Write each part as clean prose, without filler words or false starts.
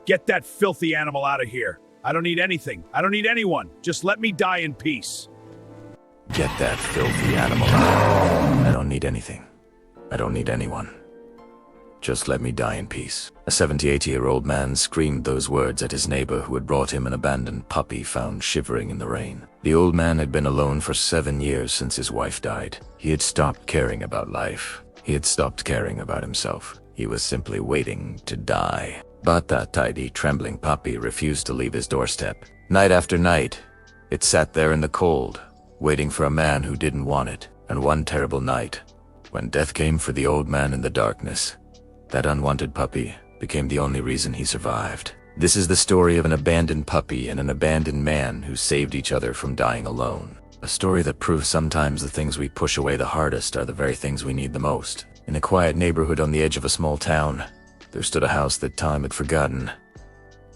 Get that filthy animal out of here. I don't need anything. I don't need anyone. Just let me die in peace. Get that filthy animal out. I don't need anything. I don't need anyone. Just let me die in peace. A 78-year-old man screamed those words at his neighbor who had brought him an abandoned puppy found shivering in the rain. The old man had been alone for 7 years since his wife died. He had stopped caring about life. He had stopped caring about himself. He was simply waiting to die. But that tidy, trembling puppy refused to leave his doorstep. Night after night, it sat there in the cold, waiting for a man who didn't want it. And one terrible night, when death came for the old man in the darkness, that unwanted puppy became the only reason he survived. This is the story of an abandoned puppy and an abandoned man who saved each other from dying alone. A story that proves sometimes the things we push away the hardest are the very things we need the most. In a quiet neighborhood on the edge of a small town, there stood a house that time had forgotten.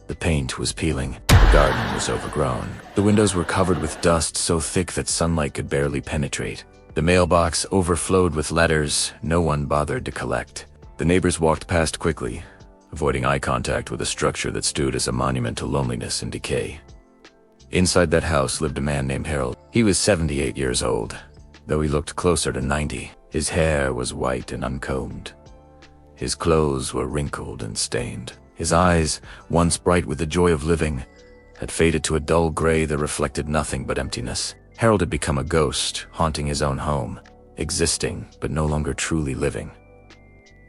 The paint was peeling. The garden was overgrown. The windows were covered with dust so thick that sunlight could barely penetrate. The mailbox overflowed with letters no one bothered to collect. The neighbors walked past quickly, avoiding eye contact with a structure that stood as a monument to loneliness and decay. Inside that house lived a man named Harold. He was 78 years old, though he looked closer to 90. His hair was white and uncombed. His clothes were wrinkled and stained. His eyes, once bright with the joy of living, had faded to a dull gray that reflected nothing but emptiness. Harold had become a ghost, haunting his own home, existing but no longer truly living.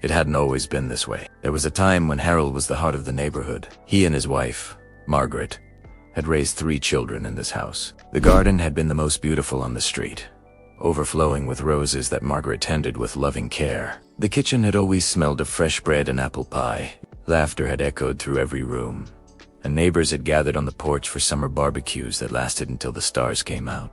It hadn't always been this way. There was a time when Harold was the heart of the neighborhood. He and his wife, Margaret, had raised 3 children in this house. The garden had been the most beautiful on the street, overflowing with roses that Margaret tended with loving care. The kitchen had always smelled of fresh bread and apple pie. Laughter had echoed through every room, and neighbors had gathered on the porch for summer barbecues that lasted until the stars came out.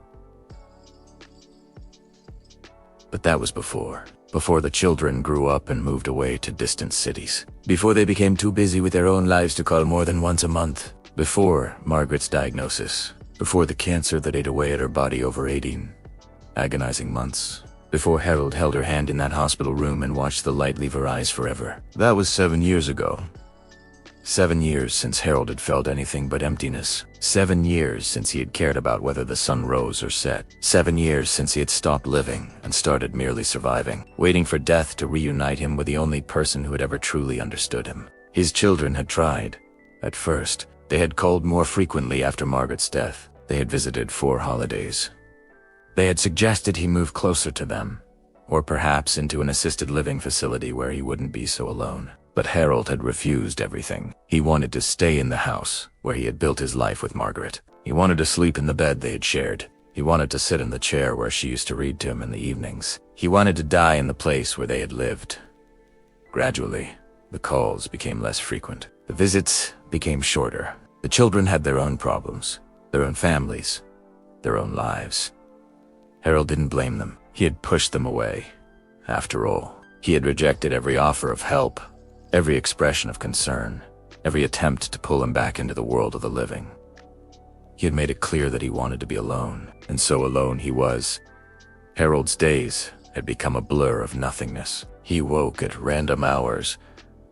But that was before the children grew up and moved away to distant cities. Before they became too busy with their own lives to call more than once a month. Before Margaret's diagnosis. Before the cancer that ate away at her body over 18 agonizing months. Before Harold held her hand in that hospital room and watched the light leave her eyes forever. That was 7 years ago. 7 years since Harold had felt anything but emptiness. 7 years since he had cared about whether the sun rose or set. 7 years since he had stopped living and started merely surviving, waiting for death to reunite him with the only person who had ever truly understood him. His children had tried. At first, they had called more frequently after Margaret's death. They had visited 4 holidays. They had suggested he move closer to them, or perhaps into an assisted living facility where he wouldn't be so alone. But Harold had refused everything. He wanted to stay in the house where he had built his life with Margaret. He wanted to sleep in the bed they had shared. He wanted to sit in the chair where she used to read to him in the evenings. He wanted to die in the place where they had lived. Gradually, the calls became less frequent. The visits became shorter. The children had their own problems, their own families, their own lives. Harold didn't blame them. He had pushed them away. After all, he had rejected every offer of help, every expression of concern, every attempt to pull him back into the world of the living. He had made it clear that he wanted to be alone, and so alone he was. Harold's days had become a blur of nothingness. He woke at random hours,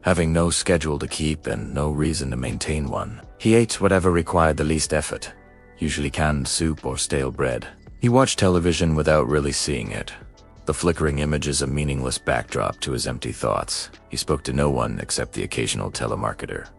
having no schedule to keep and no reason to maintain one. He ate whatever required the least effort, usually canned soup or stale bread. He watched television without really seeing it, the flickering images a meaningless backdrop to his empty thoughts. He spoke to no one except the occasional telemarketer.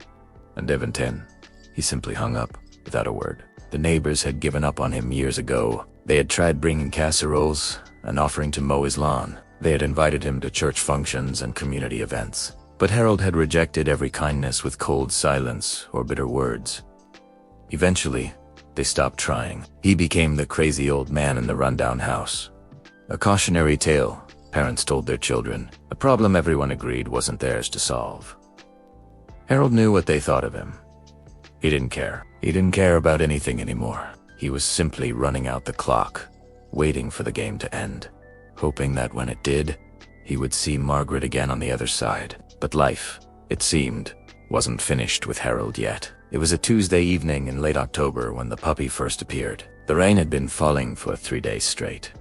And even then, he simply hung up without a word. The neighbors had given up on him years ago. They had tried bringing casseroles and offering to mow his lawn. They had invited him to church functions and community events. But Harold had rejected every kindness with cold silence or bitter words. Eventually, they stopped trying. He became the crazy old man in the rundown house. A cautionary tale, parents told their children. A problem everyone agreed wasn't theirs to solve. Harold knew what they thought of him. He didn't care. He didn't care about anything anymore. He was simply running out the clock, waiting for the game to end, hoping that when it did, he would see Margaret again on the other side. But life, it seemed, wasn't finished with Harold yet. It was a Tuesday evening in late October when the puppy first appeared. The rain had been falling for 3 days straight,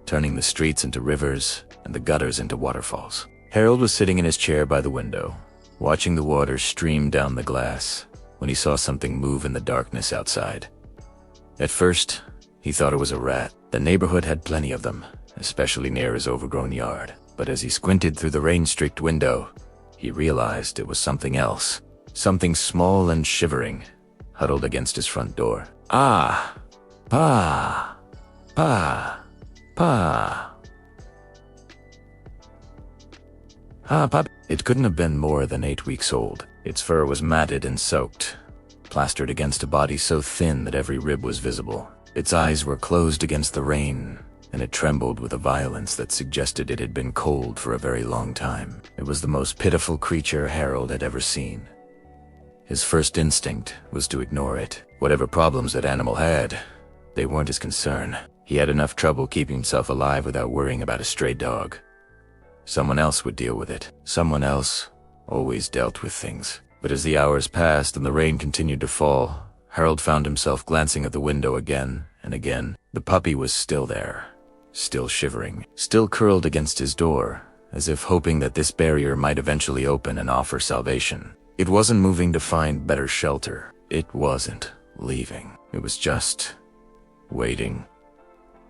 turning the streets into rivers and the gutters into waterfalls. Harold was sitting in his chair by the window, watching the water stream down the glass. when he saw something move in the darkness outside. At first, he thought it was a rat. The neighborhood had plenty of them, especially near his overgrown yard. But as he squinted through the rain-streaked window, he realized it was something else. Something small and shivering, huddled against his front door. Ah! Pa! Pa! Pa! Ah, pup. It couldn't have been more than 8 weeks old. Its fur was matted and soaked, plastered against a body so thin that every rib was visible. Its eyes were closed against the rain, and it trembled with a violence that suggested it had been cold for a very long time. It was the most pitiful creature Harold had ever seen. His first instinct was to ignore it. Whatever problems that animal had, they weren't his concern. He had enough trouble keeping himself alive without worrying about a stray dog. Someone else would deal with it. Someone else always dealt with things. But as the hours passed and the rain continued to fall, Harold found himself glancing at the window again and again. The puppy was still there, still shivering, still curled against his door, as if hoping that this barrier might eventually open and offer salvation. It wasn't moving to find better shelter. It wasn't leaving. It was just waiting.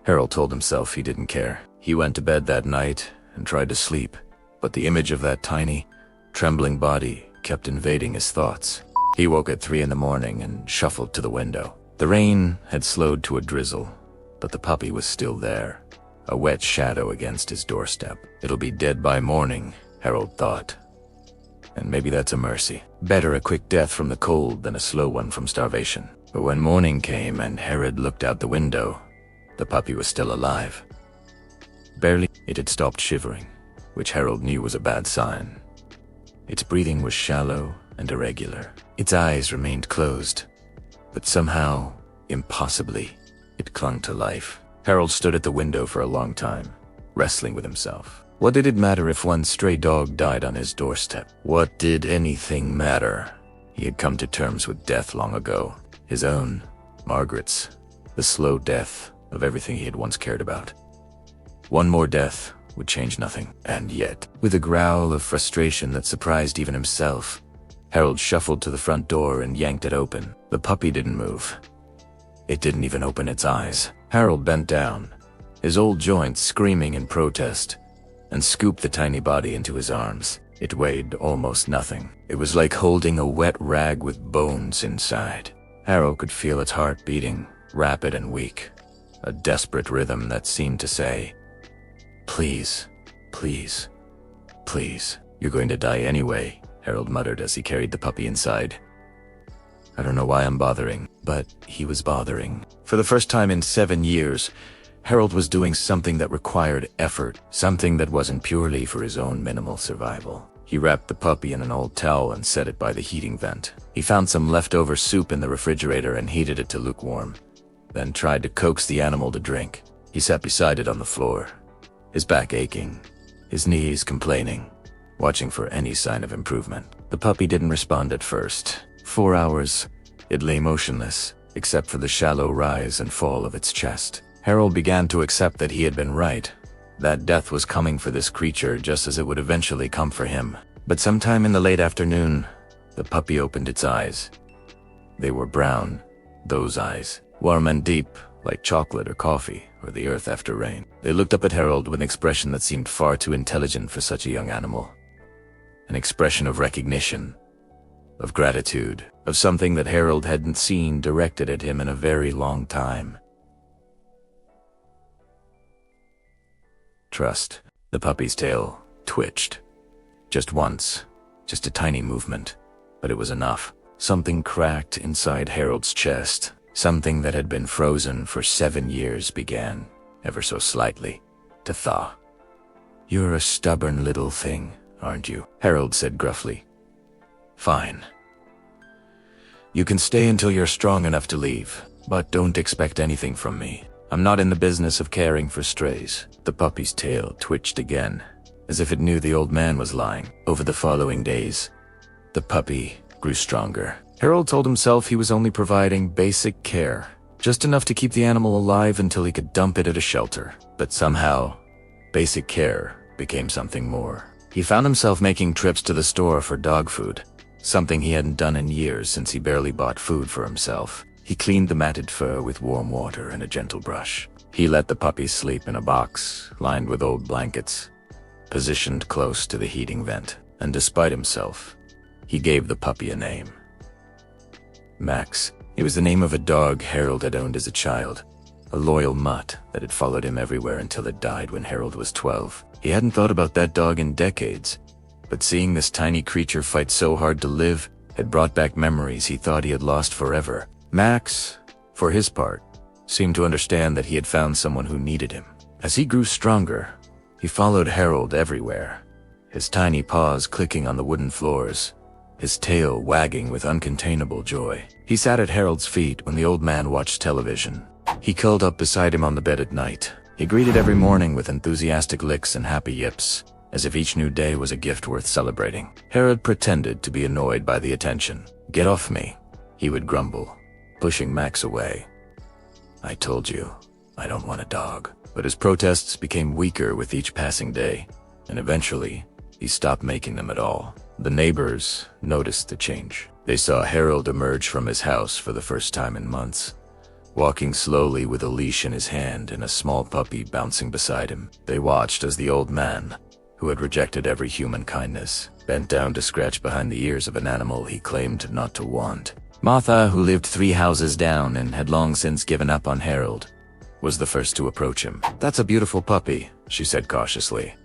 Harold told himself he didn't care. He went to bed that night and tried to sleep, but the image of that tiny, trembling body kept invading his thoughts. He woke at 3 in the morning and shuffled to the window. The rain had slowed to a drizzle, but the puppy was still there, a wet shadow against his doorstep. It'll be dead by morning, Harold thought. And maybe that's a mercy. Better a quick death from the cold than a slow one from starvation. But when morning came and Harold looked out the window, the puppy was still alive. Barely, it had stopped shivering, which Harold knew was a bad sign. Its breathing was shallow and irregular. Its eyes remained closed, but somehow, impossibly, it clung to life. Harold stood at the window for a long time, wrestling with himself. What did it matter if one stray dog died on his doorstep? What did anything matter? He had come to terms with death long ago. His own, Margaret's, the slow death of everything he had once cared about. One more death would change nothing. And yet, with a growl of frustration that surprised even himself, Harold shuffled to the front door and yanked it open. The puppy didn't move. It didn't even open its eyes. Harold bent down, his old joints screaming in protest, and scooped the tiny body into his arms. It weighed almost nothing. It was like holding a wet rag with bones inside. Harold could feel its heart beating, rapid and weak, a desperate rhythm that seemed to say, "Please, please, please." "You're going to die anyway," Harold muttered as he carried the puppy inside. I don't know why I'm bothering, but he was bothering. For the first time in 7 years, Harold was doing something that required effort, something that wasn't purely for his own minimal survival. He wrapped the puppy in an old towel and set it by the heating vent. He found some leftover soup in the refrigerator and heated it to lukewarm, then tried to coax the animal to drink. He sat beside it on the floor, his back aching, his knees complaining, watching for any sign of improvement. The puppy didn't respond at first. 4 hours, it lay motionless, except for the shallow rise and fall of its chest. Harold began to accept that he had been right, that death was coming for this creature just as it would eventually come for him. But sometime in the late afternoon, the puppy opened its eyes. They were brown, those eyes, warm and deep, like chocolate or coffee or the earth after rain. They looked up at Harold with an expression that seemed far too intelligent for such a young animal. An expression of recognition, of gratitude, of something that Harold hadn't seen directed at him in a very long time. Trust. The puppy's tail twitched. Just once, just a tiny movement, but it was enough. Something cracked inside Harold's chest. Something that had been frozen for 7 years began, ever so slightly, to thaw. "You're a stubborn little thing, aren't you?" Harold said gruffly. "Fine. You can stay until you're strong enough to leave, but don't expect anything from me. I'm not in the business of caring for strays." The puppy's tail twitched again, as if it knew the old man was lying. Over the following days, the puppy grew stronger. Harold told himself he was only providing basic care, just enough to keep the animal alive until he could dump it at a shelter. But somehow, basic care became something more. He found himself making trips to the store for dog food, something he hadn't done in years since he barely bought food for himself. He cleaned the matted fur with warm water and a gentle brush. He let the puppy sleep in a box lined with old blankets, positioned close to the heating vent. And despite himself, he gave the puppy a name. Max. It was the name of a dog Harold had owned as a child, a loyal mutt that had followed him everywhere until it died when Harold was 12. He hadn't thought about that dog in decades, but seeing this tiny creature fight so hard to live had brought back memories he thought he had lost forever. Max, for his part, seemed to understand that he had found someone who needed him. As he grew stronger, he followed Harold everywhere, his tiny paws clicking on the wooden floors, his tail wagging with uncontainable joy. He sat at Harold's feet when the old man watched television. He curled up beside him on the bed at night. He greeted every morning with enthusiastic licks and happy yips, as if each new day was a gift worth celebrating. Harold pretended to be annoyed by the attention. "Get off me," he would grumble, pushing Max away. "I told you, I don't want a dog." But his protests became weaker with each passing day, and eventually, he stopped making them at all. The neighbors noticed the change. They saw Harold emerge from his house for the first time in months, walking slowly with a leash in his hand and a small puppy bouncing beside him. They watched as the old man, who had rejected every human kindness, bent down to scratch behind the ears of an animal he claimed not to want. Martha, who lived 3 houses down and had long since given up on Harold, was the first to approach him. "That's a beautiful puppy," she said cautiously.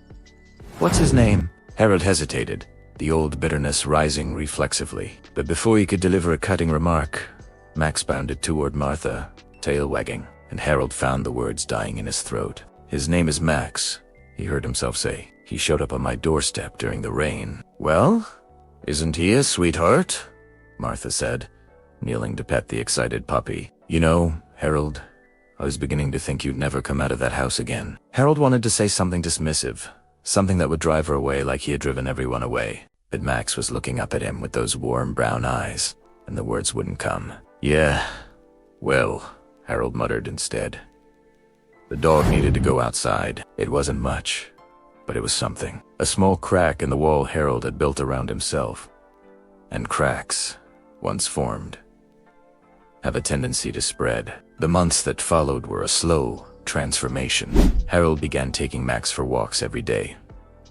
"What's his name?" Harold hesitated, the old bitterness rising reflexively. But before he could deliver a cutting remark, Max bounded toward Martha, tail wagging, and Harold found the words dying in his throat. "His name is Max," he heard himself say. "He showed up on my doorstep during the rain." "Well, isn't he a sweetheart?" Martha said, kneeling to pet the excited puppy. "You know, Harold, I was beginning to think you'd never come out of that house again." Harold wanted to say something dismissive, something that would drive her away like he had driven everyone away. But Max was looking up at him with those warm brown eyes, and the words wouldn't come. "Yeah, well," Harold muttered instead. The dog needed to go outside. It wasn't much, but it was something. A small crack in the wall Harold had built around himself. And cracks, once formed, have a tendency to spread. The months that followed were a slow transformation. Harold began taking Max for walks every day.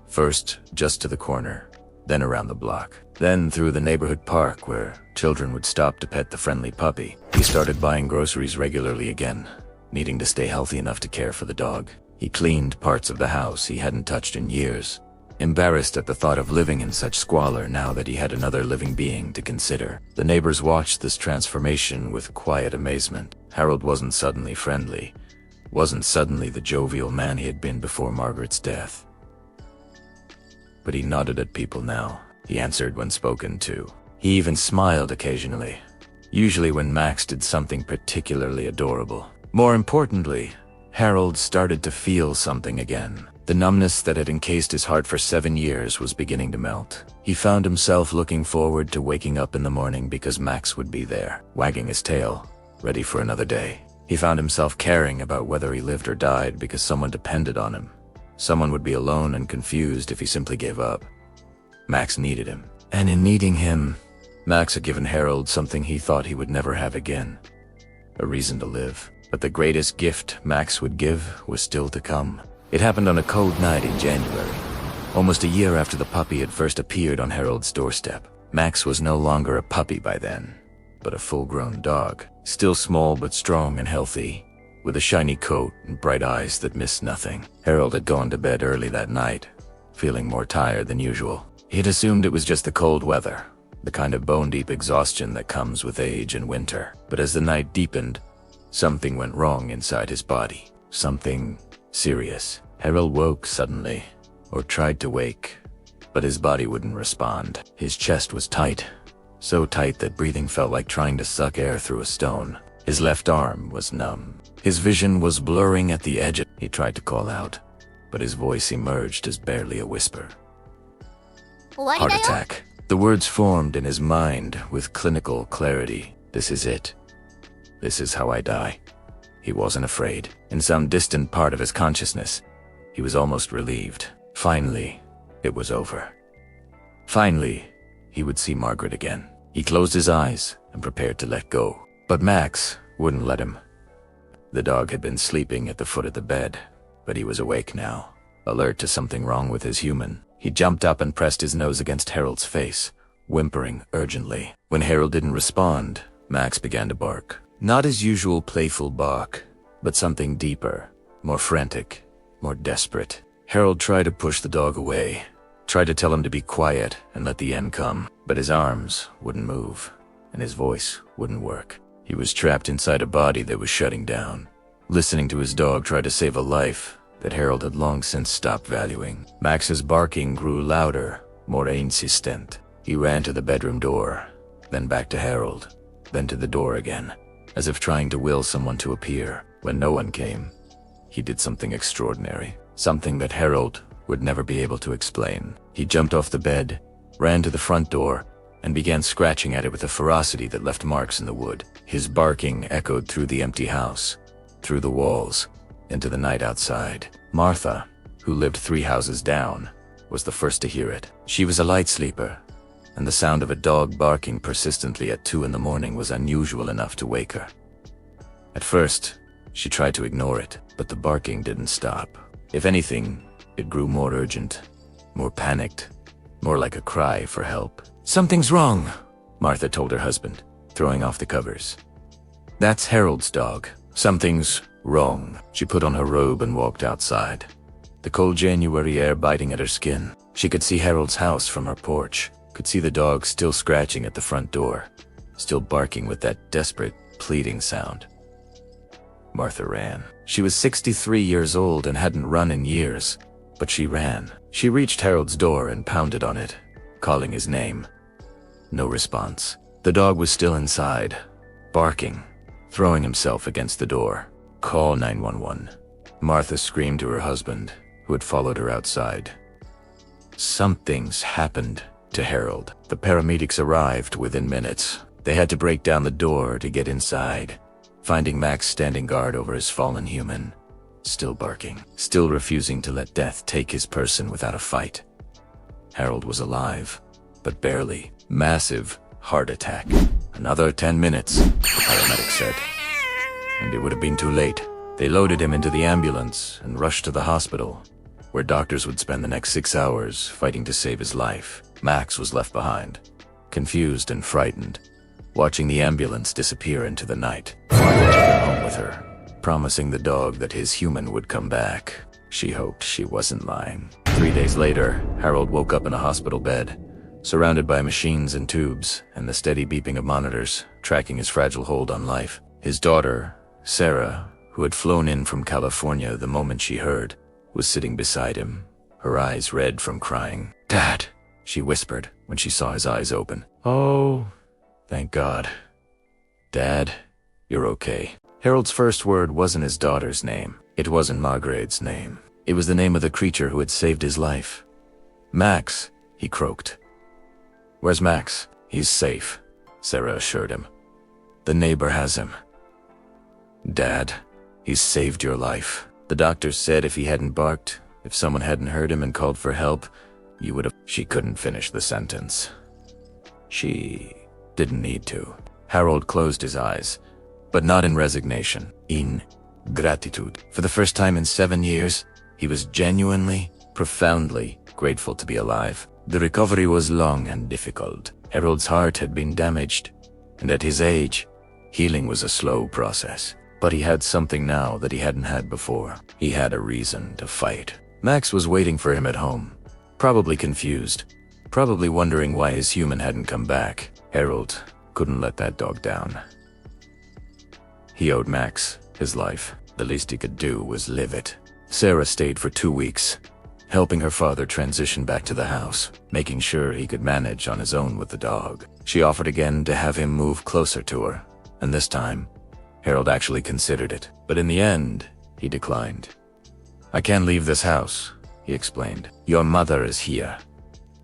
First, just to the corner, then around the block, then through the neighborhood park where children would stop to pet the friendly puppy. He started buying groceries regularly again, needing to stay healthy enough to care for the dog. He cleaned parts of the house he hadn't touched in years, embarrassed at the thought of living in such squalor now that he had another living being to consider. The neighbors watched this transformation with quiet amazement. Harold wasn't suddenly friendly, wasn't suddenly the jovial man he had been before Margaret's death. But he nodded at people now. He answered when spoken to. He even smiled occasionally, usually when Max did something particularly adorable. More importantly, Harold started to feel something again. The numbness that had encased his heart for 7 years was beginning to melt. He found himself looking forward to waking up in the morning because Max would be there, wagging his tail, ready for another day. He found himself caring about whether he lived or died because someone depended on him. Someone would be alone and confused if he simply gave up. Max needed him. And in needing him, Max had given Harold something he thought he would never have again. A reason to live. But the greatest gift Max would give was still to come. It happened on a cold night in January, almost a year after the puppy had first appeared on Harold's doorstep. Max was no longer a puppy by then, but a full-grown dog, still small but strong and healthy, with a shiny coat and bright eyes that missed nothing. Harold had gone to bed early that night, feeling more tired than usual. He had assumed it was just the cold weather, the kind of bone-deep exhaustion that comes with age and winter. But as the night deepened, something went wrong inside his body. Something serious. Harold woke suddenly, or tried to wake, but his body wouldn't respond. His chest was tight, so tight that breathing felt like trying to suck air through a stone. His left arm was numb. His vision was blurring at the edge. He tried to call out, but his voice emerged as barely a whisper. Heart attack. The words formed in his mind with clinical clarity. This is it. This is how I die. He wasn't afraid. In some distant part of his consciousness, he was almost relieved. Finally, it was over. Finally, he would see Margaret again. He closed his eyes and prepared to let go. But Max wouldn't let him. The dog had been sleeping at the foot of the bed, but he was awake now, alert to something wrong with his human. He jumped up and pressed his nose against Harold's face, whimpering urgently. When Harold didn't respond, Max began to bark. Not his usual playful bark, but something deeper, more frantic, more desperate. Harold tried to push the dog away, tried to tell him to be quiet and let the end come, but his arms wouldn't move, and his voice wouldn't work. He was trapped inside a body that was shutting down, listening to his dog try to save a life that Harold had long since stopped valuing. Max's barking grew louder, more insistent. He ran to the bedroom door, then back to Harold, then to the door again, as if trying to will someone to appear. When no one came, he did something extraordinary, something that Harold would never be able to explain. He jumped off the bed, ran to the front door, and began scratching at it with a ferocity that left marks in the wood. His barking echoed through the empty house, through the walls, into the night outside. Martha, who lived 3 houses down, was the first to hear it. She was a light sleeper, and the sound of a dog barking persistently at 2 in the morning was unusual enough to wake her. At first, she tried to ignore it, but the barking didn't stop. If anything, it grew more urgent, more panicked, more like a cry for help. "Something's wrong," Martha told her husband, throwing off the covers. "That's Harold's dog. Something's wrong." She put on her robe and walked outside, the cold January air biting at her skin. She could see Harold's house from her porch, could see the dog still scratching at the front door, still barking with that desperate, pleading sound. Martha ran. She was 63 years old and hadn't run in years, but she ran. She reached Harold's door and pounded on it, calling his name. No response. The dog was still inside, barking, throwing himself against the door. "Call 911. Martha screamed to her husband, who had followed her outside. Something's happened to Harold. The paramedics arrived within minutes. They had to break down the door to get inside, finding Max standing guard over his fallen human, still barking, still refusing to let death take his person without a fight. Harold was alive, but barely. Massive heart attack. "Another 10 minutes, the paramedic said. And it would have been too late. They loaded him into the ambulance and rushed to the hospital, where doctors would spend the next 6 hours fighting to save his life. Max was left behind, confused and frightened, watching the ambulance disappear into the night. Martha took him home with her, promising the dog that his human would come back. She hoped she wasn't lying. 3 days later, Harold woke up in a hospital bed, surrounded by machines and tubes and the steady beeping of monitors, tracking his fragile hold on life. His daughter, Sarah, who had flown in from California the moment she heard, was sitting beside him, her eyes red from crying. "Dad," she whispered when she saw his eyes open. "Oh, thank God. Dad, you're okay." Harold's first word wasn't his daughter's name. It wasn't Margaret's name. It was the name of the creature who had saved his life. "Max," he croaked. "Where's Max?" "He's safe," Sarah assured him. "The neighbor has him." "Dad, he's saved your life. The doctor said if he hadn't barked, if someone hadn't heard him and called for help, you would have—" She couldn't finish the sentence. She didn't need to. Harold closed his eyes, but not in resignation, in gratitude. For the first time in 7 years, he was genuinely, profoundly grateful to be alive. The recovery was long and difficult. Harold's heart had been damaged, and at his age, healing was a slow process. But he had something now that he hadn't had before. He had a reason to fight. Max was waiting for him at home, probably confused, probably wondering why his human hadn't come back. Harold couldn't let that dog down. He owed Max his life. The least he could do was live it. Sarah stayed for 2 weeks, helping her father transition back to the house, making sure he could manage on his own with the dog. She offered again to have him move closer to her, and this time, Harold actually considered it. But in the end, he declined. "I can't leave this house," he explained. "Your mother is here.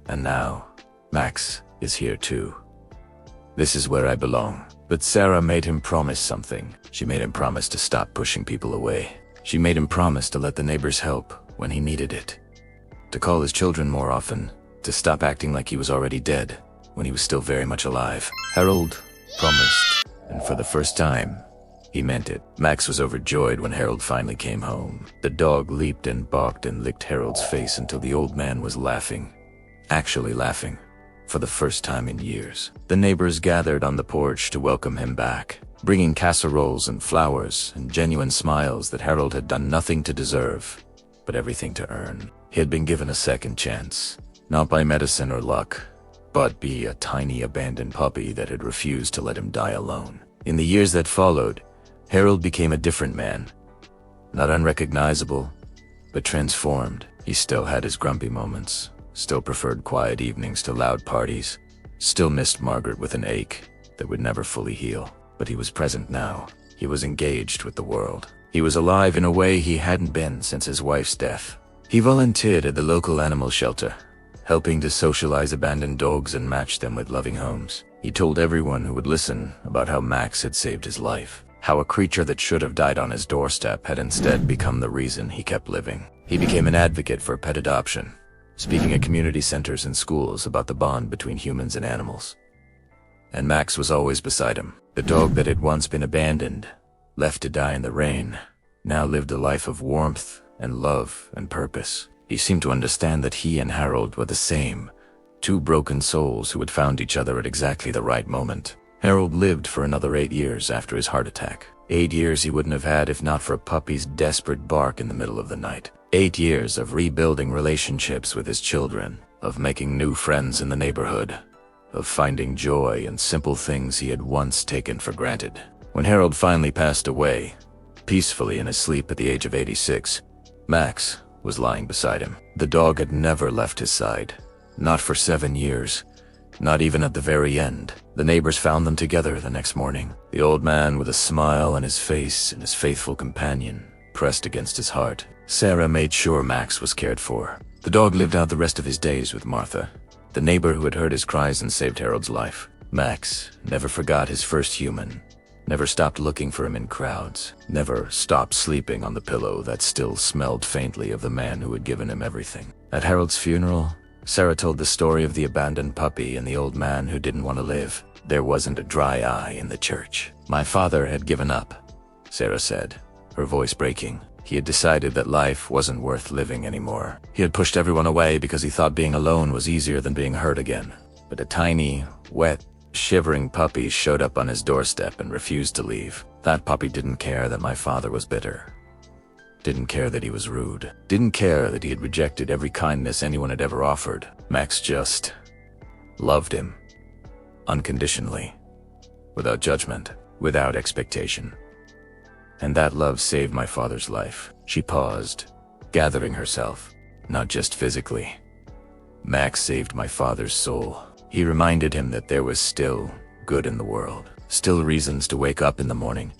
And now, Max is here too. This is where I belong." But Sarah made him promise something. She made him promise to stop pushing people away. She made him promise to let the neighbors help when he needed it, to call his children more often, to stop acting like he was already dead when he was still very much alive. Harold promised, and for the first time, he meant it. Max was overjoyed when Harold finally came home. The dog leaped and barked and licked Harold's face until the old man was laughing. Actually laughing. For the first time in years. The neighbors gathered on the porch to welcome him back, bringing casseroles and flowers and genuine smiles that Harold had done nothing to deserve, but everything to earn. He had been given a second chance, not by medicine or luck, but by a tiny abandoned puppy that had refused to let him die alone. In the years that followed, Harold became a different man. Not unrecognizable, but transformed. He still had his grumpy moments, still preferred quiet evenings to loud parties, still missed Margaret with an ache that would never fully heal. But he was present now. He was engaged with the world. He was alive in a way he hadn't been since his wife's death. He volunteered at the local animal shelter, helping to socialize abandoned dogs and match them with loving homes. He told everyone who would listen about how Max had saved his life, how a creature that should have died on his doorstep had instead become the reason he kept living. He became an advocate for pet adoption, speaking at community centers and schools about the bond between humans and animals. And Max was always beside him. The dog that had once been abandoned, left to die in the rain, now lived a life of warmth and love and purpose. He seemed to understand that he and Harold were the same, two broken souls who had found each other at exactly the right moment. Harold lived for another 8 years after his heart attack. 8 years he wouldn't have had if not for a puppy's desperate bark in the middle of the night. 8 years of rebuilding relationships with his children, of making new friends in the neighborhood, of finding joy in simple things he had once taken for granted. When Harold finally passed away, peacefully in his sleep at the age of 86, Max was lying beside him. The dog had never left his side. Not for 7 years. Not even at the very end. The neighbors found them together the next morning. The old man with a smile on his face and his faithful companion pressed against his heart. Sarah made sure Max was cared for. The dog lived out the rest of his days with Martha, the neighbor who had heard his cries and saved Harold's life. Max never forgot his first human, never stopped looking for him in crowds, never stopped sleeping on the pillow that still smelled faintly of the man who had given him everything. At Harold's funeral, Sarah told the story of the abandoned puppy and the old man who didn't want to live. There wasn't a dry eye in the church. My father had given up, Sarah said, her voice breaking. He had decided that life wasn't worth living anymore. He had pushed everyone away because he thought being alone was easier than being hurt again. But a tiny, wet, shivering puppy showed up on his doorstep and refused to leave. That puppy didn't care that my father was bitter. Didn't care that he was rude. Didn't care that he had rejected every kindness anyone had ever offered. Max just loved him. Unconditionally. Without judgment. Without expectation. And that love saved my father's life. She paused, gathering herself. Not just physically. Max saved my father's soul. He reminded him that there was still good in the world. Still reasons to wake up in the morning.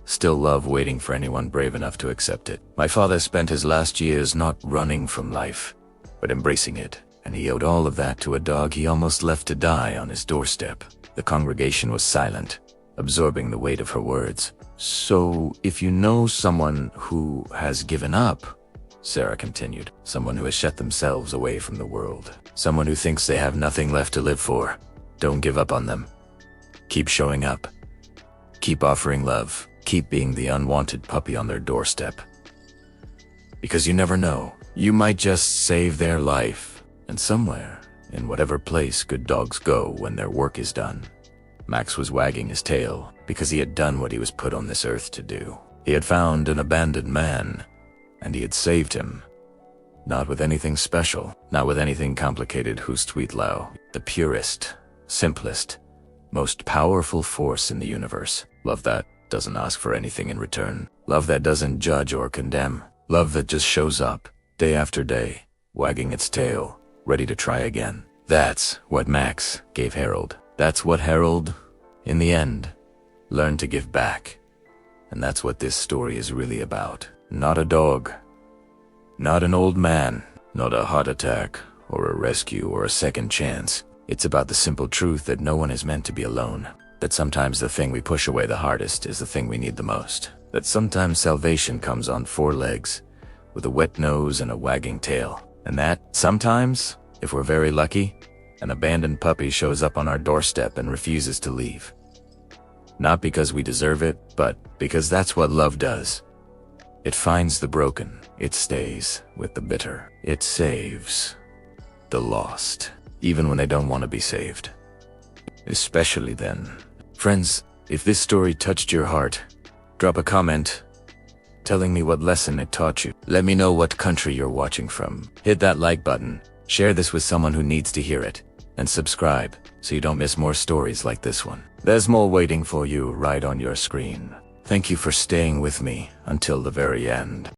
Still love waiting for anyone brave enough to accept it. My father spent his last years not running from life, but embracing it. And he owed all of that to a dog he almost left to die on his doorstep. The congregation was silent, absorbing the weight of her words. So, if you know someone who has given up, Sarah continued, someone who has shut themselves away from the world, someone who thinks they have nothing left to live for, don't give up on them. Keep showing up. Keep offering love. Keep being the unwanted puppy on their doorstep. Because you never know. You might just save their life. And somewhere, in whatever place good dogs go when their work is done, Max was wagging his tail because he had done what he was put on this earth to do. He had found an abandoned man, and he had saved him. Not with anything special, not with anything complicated, Hustweetlau, the purest, simplest, most powerful force in the universe. Love that doesn't ask for anything in return. Love that doesn't judge or condemn. Love that just shows up, day after day, wagging its tail, ready to try again. That's what Max gave Harold. That's what Harold, in the end, learned to give back. And that's what this story is really about. Not a dog. Not an old man. Not a heart attack, or a rescue, or a second chance. It's about the simple truth that no one is meant to be alone. That sometimes the thing we push away the hardest is the thing we need the most. That sometimes salvation comes on 4 legs, with a wet nose and a wagging tail. And that, sometimes, if we're very lucky, An abandoned puppy shows up on our doorstep and refuses to leave. Not because we deserve it, but because that's what love does. It finds the broken, it stays with the bitter, it saves the lost, even when they don't want to be saved. Especially then. Friends, if this story touched your heart, drop a comment telling me what lesson it taught you. Let me know what country you're watching from. Hit that like button, share this with someone who needs to hear it, and subscribe so you don't miss more stories like this one. There's more waiting for you right on your screen. Thank you for staying with me until the very end.